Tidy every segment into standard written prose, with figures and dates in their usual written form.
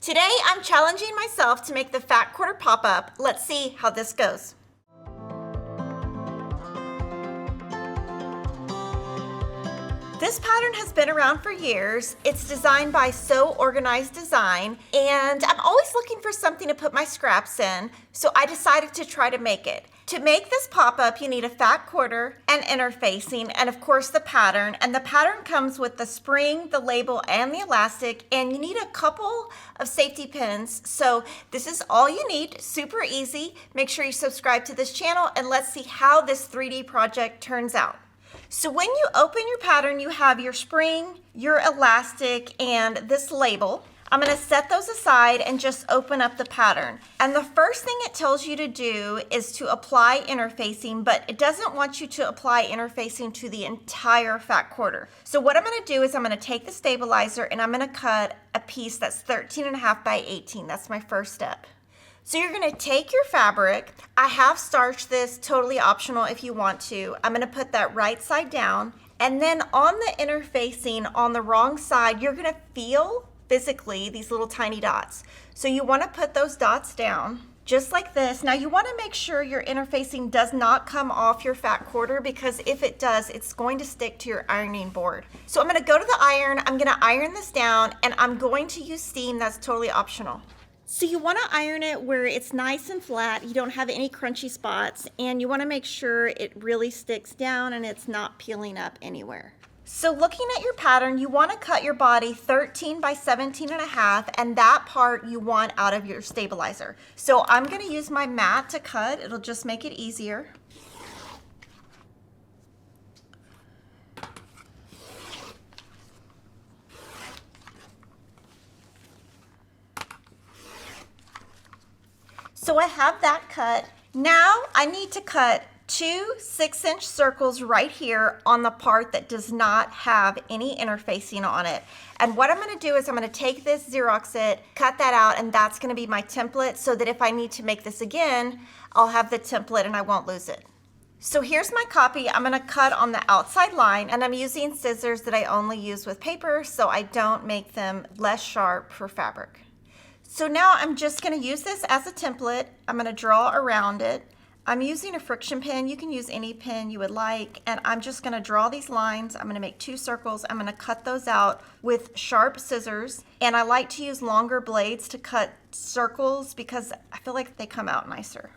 Today I'm challenging myself to make the fat quarter pop up. Let's see how this goes. This pattern has been around for years. It's designed by So Organized Design, and I'm always looking for something to put my scraps in, so I decided to try to make it. To make this pop-up, you need a fat quarter and interfacing, and of course the pattern. And the pattern comes with the spring, the label, and the elastic, and you need a couple of safety pins. So this is all you need, super easy. Make sure you subscribe to this channel, and let's see how this 3D project turns out. So when you open your pattern, you have your spring, your elastic, and this label. I'm going to set those aside and just open up the pattern. And the first thing it tells you to do is to apply interfacing, but it doesn't want you to apply interfacing to the entire fat quarter. So what I'm going to do is I'm going to take the stabilizer and I'm going to cut a piece that's 13.5 by 18. That's my first step. So you're going to take your fabric. I have starched this, totally optional if you want to. I'm going to put that right side down. And then on the interfacing on the wrong side, you're going to feel physically these little tiny dots. So you want to put those dots down just like this. Now you want to make sure your interfacing does not come off your fat quarter, because if it does, it's going to stick to your ironing board. So I'm going to go to the iron. I'm going to iron this down, and I'm going to use steam. That's totally optional. So you want to iron it where it's nice and flat, you don't have any crunchy spots, and you want to make sure it really sticks down and it's not peeling up anywhere. So looking at your pattern, you want to cut your body 13 by 17.5, and that part you want out of your stabilizer. So I'm going to use my mat to cut. It'll just make it easier. So I have that cut. Now I need to cut 2 6-inch circles right here on the part that does not have any interfacing on it. And what I'm going to do is I'm going to take this, Xerox it, cut that out, and that's going to be my template, so that if I need to make this again, I'll have the template and I won't lose it. So here's my copy. I'm going to cut on the outside line, and I'm using scissors that I only use with paper so I don't make them less sharp for fabric. So now I'm just going to use this as a template. I'm going to draw around it. I'm using a friction pen. You can use any pen you would like. And I'm just going to draw these lines. I'm going to make 2 circles. I'm going to cut those out with sharp scissors. And I like to use longer blades to cut circles because I feel like they come out nicer.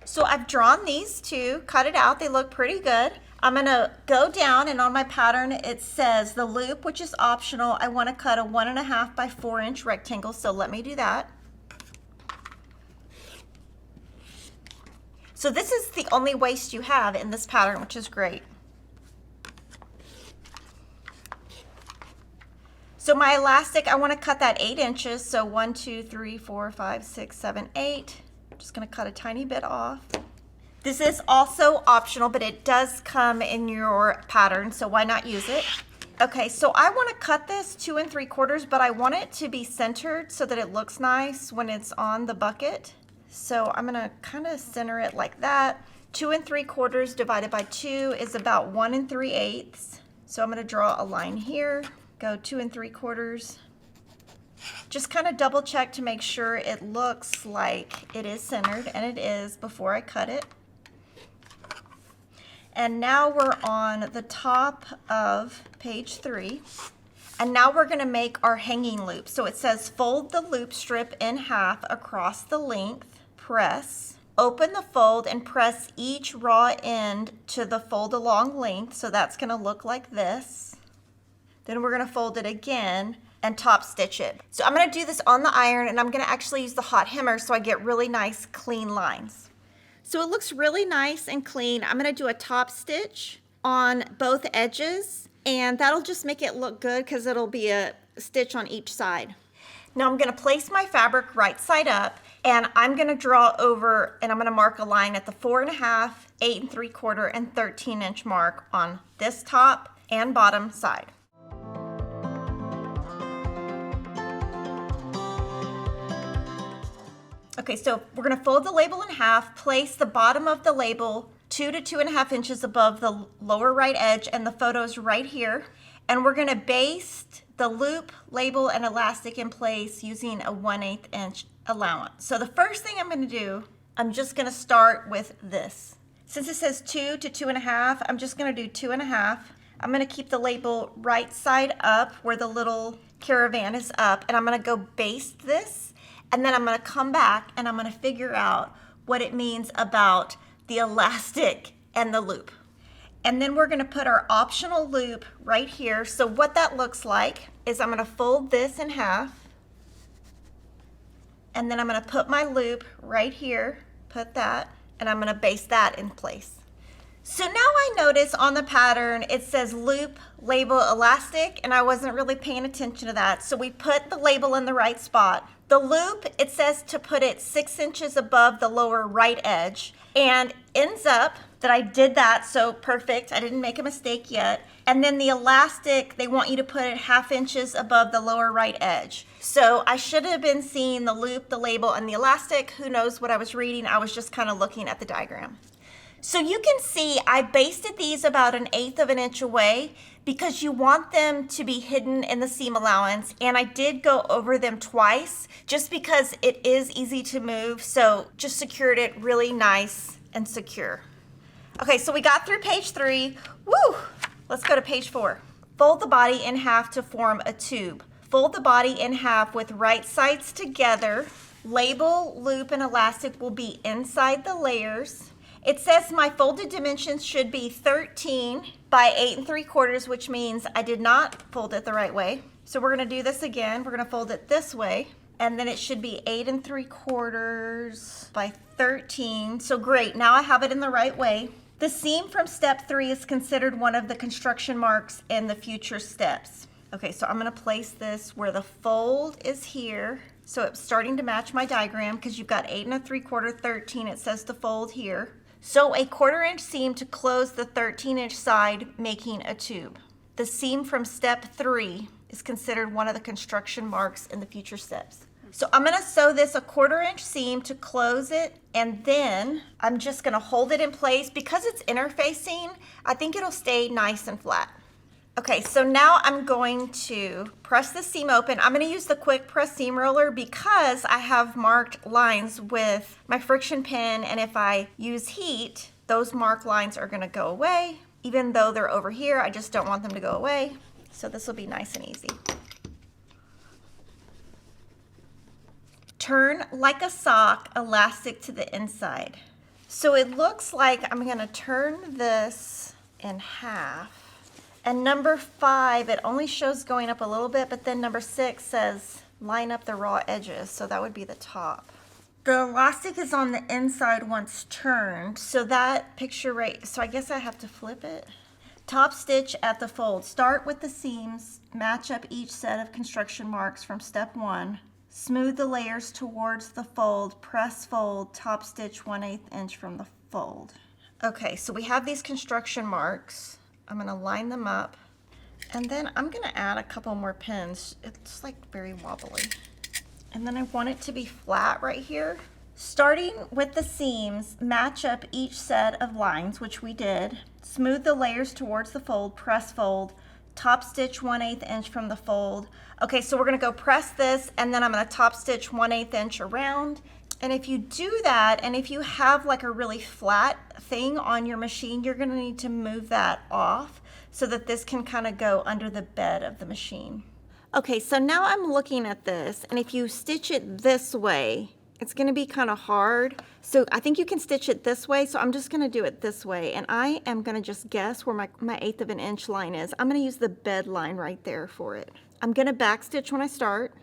So I've drawn these 2, cut it out. They look pretty good. I'm going to go down, and on my pattern it says the loop, which is optional. I want to cut a 1.5 by 4 inch rectangle, so let me do that. So this is the only waist you have in this pattern, which is great. So my elastic, I want to cut that 8 inches. So 1, 2, 3, 4, 5, 6, 7, 8. I'm just going to cut a tiny bit off. This is also optional, but it does come in your pattern, so why not use it? Okay, so I want to cut this 2 3/4, but I want it to be centered so that it looks nice when it's on the bucket. So I'm going to kind of center it like that. 2 3/4 divided by 2 is about 1 3/8. So I'm going to draw a line here, go 2 3/4. Just kind of double check to make sure it looks like it is centered, and it is before I cut it. And now we're on the top of page 3. And now we're going to make our hanging loop. So it says fold the loop strip in half across the length, press, open the fold, and press each raw end to the fold along length. So that's going to look like this. Then we're going to fold it again and top stitch it. So I'm going to do this on the iron, and I'm going to actually use the hot hammer so I get really nice clean lines. So it looks really nice and clean. I'm going to do a top stitch on both edges, and that'll just make it look good because it'll be a stitch on each side. Now I'm going to place my fabric right side up, and I'm going to draw over, and I'm going to mark a line at the 4.5, 8 3/4, and 13 inch mark on this top and bottom side. Okay, so we're going to fold the label in half, place the bottom of the label 2 to 2.5 inches above the lower right edge, and the photo's right here. and we're gonna baste the loop, label, and elastic in place using a 1/8 inch allowance. So the first thing I'm gonna do, I'm just gonna start with this. Since it says 2 to 2.5, I'm just gonna do 2.5. I'm gonna keep the label right side up where the little caravan is up, and I'm gonna go baste this, and then I'm gonna come back and I'm gonna figure out what it means about the elastic and the loop. And then we're gonna put our optional loop right here. So what that looks like is I'm gonna fold this in half, and then I'm gonna put my loop right here, put that, and I'm gonna baste that in place. So now I notice on the pattern it says loop, label, elastic, and I wasn't really paying attention to that. So we put the label in the right spot. The loop, it says to put it 6 inches above the lower right edge, and ends up that I did that, so perfect. I didn't make a mistake yet. And then the elastic, they want you to put it 1/2 inches above the lower right edge. So I should have been seeing the loop, the label, and the elastic. Who knows what I was reading? I was just kind of looking at the diagram. So you can see I basted these about 1/8 of an inch away because you want them to be hidden in the seam allowance, and I did go over them twice just because it is easy to move, so just secured it really nice and secure. Okay, so we got through page 3. Woo! Let's go to page 4. Fold the body in half to form a tube. Fold the body in half with right sides together. Label, loop, and elastic will be inside the layers. It says my folded dimensions should be 13 by 8 3/4, which means I did not fold it the right way. So we're gonna do this again. We're gonna fold it this way, and then it should be 8 3/4 by 13. So great, now I have it in the right way. The seam from step 3 is considered one of the construction marks in the future steps. Okay, so I'm gonna place this where the fold is here. So it's starting to match my diagram because you've got 8 3/4, 13, it says to fold here. So a 1/4 inch seam to close the 13-inch side, making a tube. The seam from step 3 is considered one of the construction marks in the future steps. So I'm gonna sew this a 1/4 inch seam to close it, and then I'm just gonna hold it in place. Because it's interfacing, I think it'll stay nice and flat. Okay, so now I'm going to press the seam open. I'm going to use the quick press seam roller because I have marked lines with my friction pin, and if I use heat, those marked lines are going to go away. Even though they're over here, I just don't want them to go away. So this will be nice and easy. Turn like a sock, elastic to the inside. So it looks like I'm going to turn this in half. And number 5, it only shows going up a little bit, but then number 6 says line up the raw edges, so that would be the top. The elastic is on the inside once turned, so that picture right, so I guess I have to flip it. Top stitch at the fold. Start with the seams, match up each set of construction marks from step 1. Smooth the layers towards the fold, press fold, top stitch 1/8 inch from the fold. Okay, so we have these construction marks. I'm gonna line them up, and then I'm gonna add a couple more pins. It's like very wobbly. And then I want it to be flat right here. Starting with the seams, match up each set of lines, which we did. Smooth the layers towards the fold, press fold, top stitch 1/8 inch from the fold. Okay, so we're gonna go press this, and then I'm gonna top stitch 1/8 inch around. And if you do that, and if you have like a really flat thing on your machine, you're gonna need to move that off so that this can kind of go under the bed of the machine. Okay, so now I'm looking at this, and if you stitch it this way, it's gonna be kind of hard. So I think you can stitch it this way, so I'm just gonna do it this way, and I am gonna just guess where my 1/8 of an inch line is. I'm gonna use the bed line right there for it. I'm gonna back stitch when I start.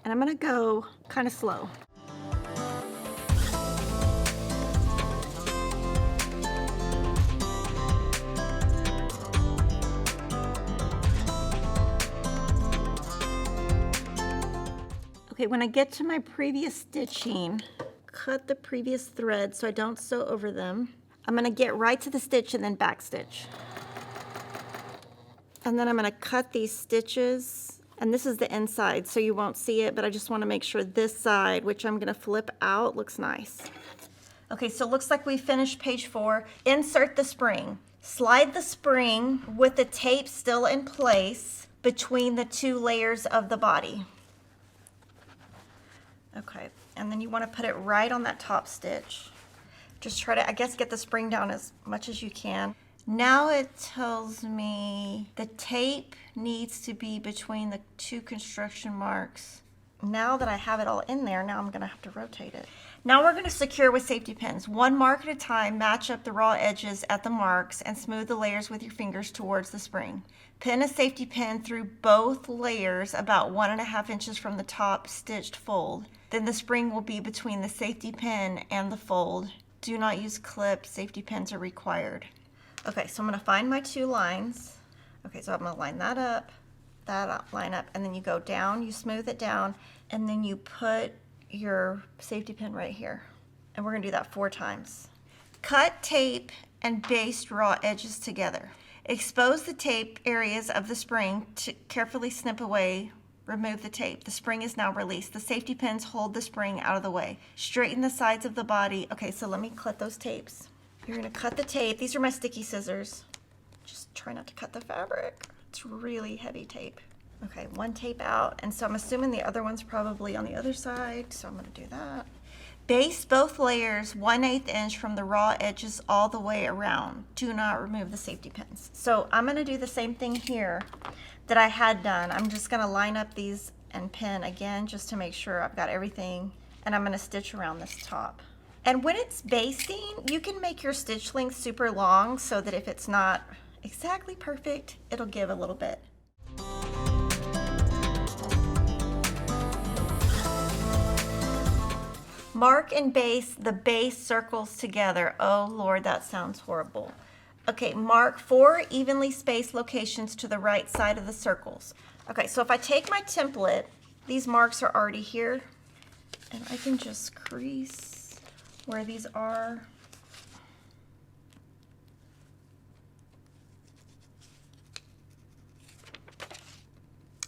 And I'm gonna go kind of slow. Okay, when I get to my previous stitching, cut the previous thread so I don't sew over them. I'm gonna get right to the stitch and then back stitch. And then I'm gonna cut these stitches. And this is the inside, so you won't see it, but I just want to make sure this side, which I'm going to flip out, looks nice. Okay, so it looks like we finished page 4. Insert the spring. Slide the spring with the tape still in place between the 2 layers of the body. Okay, and then you want to put it right on that top stitch. Just try to, I guess, get the spring down as much as you can. Now it tells me the tape needs to be between the 2 construction marks. Now that I have it all in there, now I'm gonna have to rotate it. Now we're gonna secure with safety pins. 1 mark at a time, match up the raw edges at the marks and smooth the layers with your fingers towards the spring. Pin a safety pin through both layers about 1.5 inches from the top stitched fold. Then the spring will be between the safety pin and the fold. Do not use clips, safety pins are required. Okay, so I'm gonna find my 2 lines. Okay, so I'm gonna line that up, line up, and then you go down, you smooth it down, and then you put your safety pin right here. And we're gonna do that 4 times. Cut tape and baste raw edges together. Expose the tape areas of the spring to carefully snip away. Remove the tape. The spring is now released. The safety pins hold the spring out of the way. Straighten the sides of the body. Okay, so let me cut those tapes. You're gonna cut the tape. These are my sticky scissors. Just try not to cut the fabric. It's really heavy tape. Okay, 1 tape out, and so I'm assuming the other one's probably on the other side, so I'm gonna do that. Baste both layers 1/8 inch from the raw edges all the way around. Do not remove the safety pins. So I'm gonna do the same thing here that I had done. I'm just gonna line up these and pin again just to make sure I've got everything, and I'm gonna stitch around this top. And when it's basting, you can make your stitch length super long so that if it's not exactly perfect, it'll give a little bit. Mark and baste the base circles together. Oh Lord, that sounds horrible. Okay, mark 4 evenly spaced locations to the right side of the circles. Okay, so if I take my template, these marks are already here, and I can just crease where these are.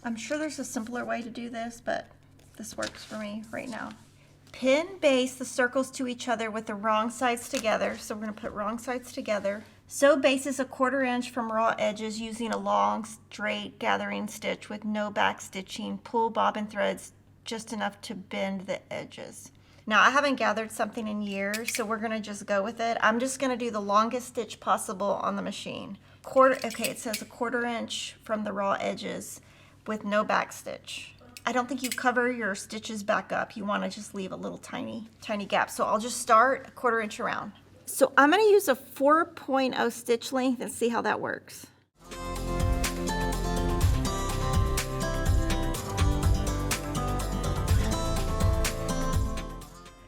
I'm sure there's a simpler way to do this, but this works for me right now. Pin baste the circles to each other with the wrong sides together. So we're going to put wrong sides together. Sew bases 1/4 inch from raw edges using a long straight gathering stitch with no back stitching. Pull bobbin threads just enough to bend the edges. Now I haven't gathered something in years, so we're going to just go with it. I'm just going to do the longest stitch possible on the machine. Okay, it says 1/4 inch from the raw edges with no back stitch. I don't think you cover your stitches back up. You want to just leave a little tiny gap. So I'll just start 1/4 inch around. So I'm going to use a 4.0 stitch length and see how that works.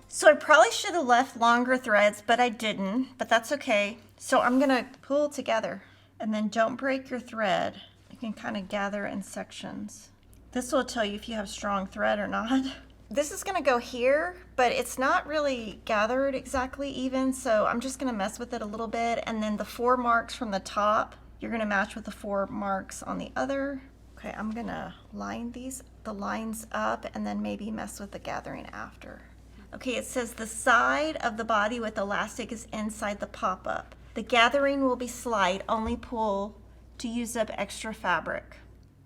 So I probably should have left longer threads, but I didn't, but that's okay. So I'm going to pull together, and then don't break your thread. You can kind of gather in sections. This will tell you if you have strong thread or not. This is gonna go here, but it's not really gathered exactly even, so I'm just gonna mess with it a little bit, and then the 4 marks from the top, you're gonna match with the 4 marks on the other. Okay, I'm gonna line the lines up, and then maybe mess with the gathering after. Okay, it says the side of the body with elastic is inside the pop-up. The gathering will be slight, only pull to use up extra fabric.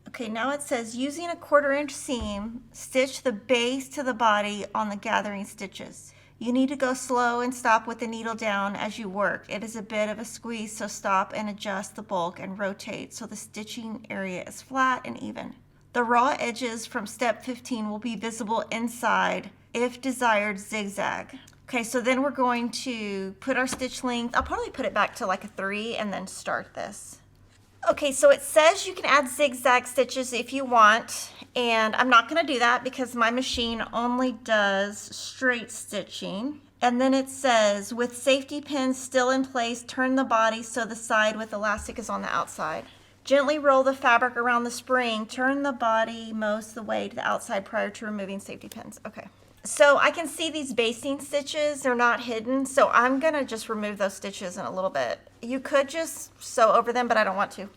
Okay, now it says using a 1/4 inch seam, stitch the base to the body on the gathering stitches. You need to go slow and stop with the needle down as you work. It is a bit of a squeeze, so stop and adjust the bulk and rotate so the stitching area is flat and even. The raw edges from step 15 will be visible inside, if desired, zigzag. Okay, so then we're going to put our stitch length. I'll probably put it back to like a 3 and then start this. Okay, so it says you can add zigzag stitches if you want, and I'm not going to do that because my machine only does straight stitching. And then it says, with safety pins still in place, turn the body so the side with elastic is on the outside. Gently roll the fabric around the spring. Turn the body most of the way to the outside prior to removing safety pins. Okay. So I can see these basting stitches, they're not hidden, so I'm gonna just remove those stitches in a little bit. You could just sew over them, but I don't want to.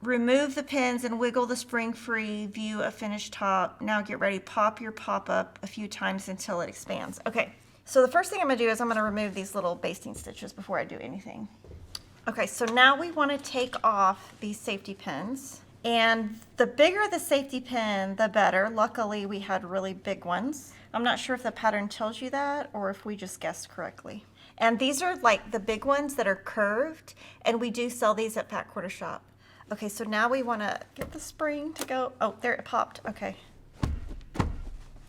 Remove the pins and wiggle the spring free, view a finished top. Now get ready, pop your pop-up a few times until it expands. Okay, so the first thing I'm gonna do is I'm gonna remove these little basting stitches before I do anything. Okay, so now we want to take off these safety pins. And the bigger the safety pin, the better. Luckily, we had really big ones. I'm not sure if the pattern tells you that or if we just guessed correctly. And these are like the big ones that are curved, and we do sell these at Fat Quarter Shop. Okay, so now we want to get the spring to go. Oh, there it popped. Okay.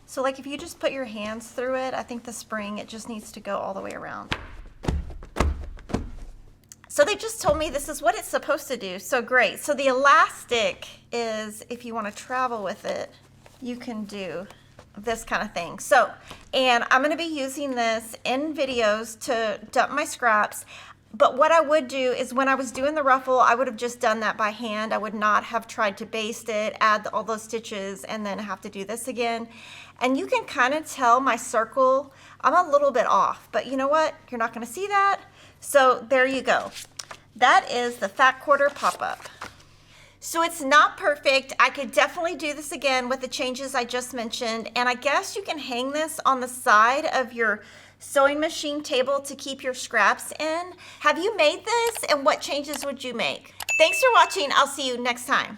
So like if you just put your hands through it, I think the spring, it just needs to go all the way around. So they just told me this is what it's supposed to do. So great. So the elastic is, if you want to travel with it, you can do this kind of thing. So, and I'm going to be using this in videos to dump my scraps. But what I would do is when I was doing the ruffle, I would have just done that by hand. I would not have tried to baste it, add all those stitches, and then have to do this again. And you can kind of tell my circle, I'm a little bit off, but you know what? You're not going to see that. So there you go. That is the Fat Quarter pop-up. So it's not perfect. I could definitely do this again with the changes I just mentioned. And I guess you can hang this on the side of your sewing machine table to keep your scraps in. Have you made this, and what changes would you make? Thanks for watching. I'll see you next time.